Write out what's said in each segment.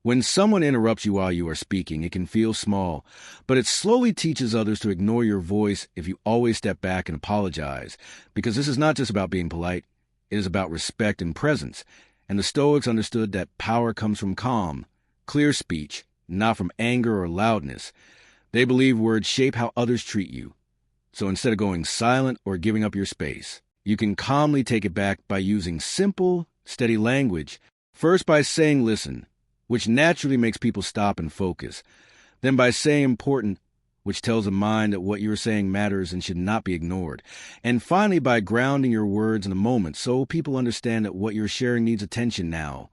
When someone interrupts you while you are speaking, it can feel small, but it slowly teaches others to ignore your voice if you always step back and apologize, because this is not just about being polite, it is about respect and presence. And the Stoics understood that power comes from calm, clear speech, not from anger or loudness. They believe words shape how others treat you. So instead of going silent or giving up your space, you can calmly take it back by using simple, steady language, first by saying listen, which naturally makes people stop and focus, then by saying important, which tells the mind that what you're saying matters and should not be ignored, and finally by grounding your words in the moment so people understand that what you're sharing needs attention now,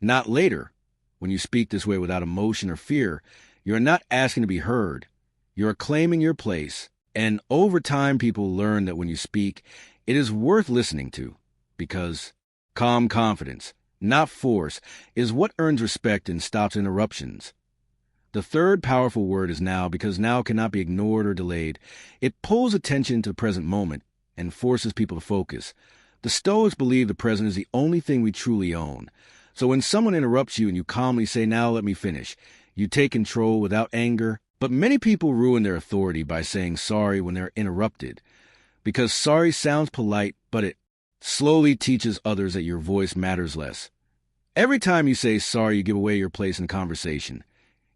not later. When you speak this way without emotion or fear, you're not asking to be heard. You're claiming your place, and over time people learn that when you speak, it is worth listening to, because calm confidence, not force, is what earns respect and stops interruptions. The third powerful word is now, because now cannot be ignored or delayed. It pulls attention to the present moment and forces people to focus. The Stoics believe the present is the only thing we truly own. So when someone interrupts you and you calmly say, now let me finish, you take control without anger. But many people ruin their authority by saying sorry when they're interrupted, because sorry sounds polite, but it slowly teaches others that your voice matters less. Every time you say sorry, you give away your place in the conversation.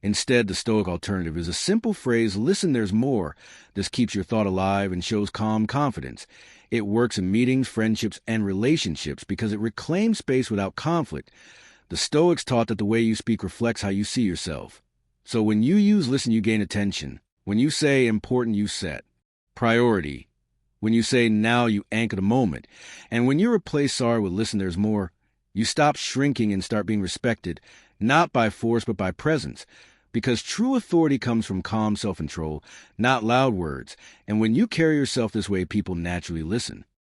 Instead, the Stoic alternative is a simple phrase, listen, there's more. This keeps your thought alive and shows calm confidence. It works in meetings, friendships, and relationships because it reclaims space without conflict. The Stoics taught that the way you speak reflects how you see yourself. So when you use listen, you gain attention. When you say important, you set priority. When you say now, you anchor the moment. And when you replace sorry with listen, there's more, you stop shrinking and start being respected, not by force but by presence. Because true authority comes from calm self-control, not loud words. And when you carry yourself this way, people naturally listen.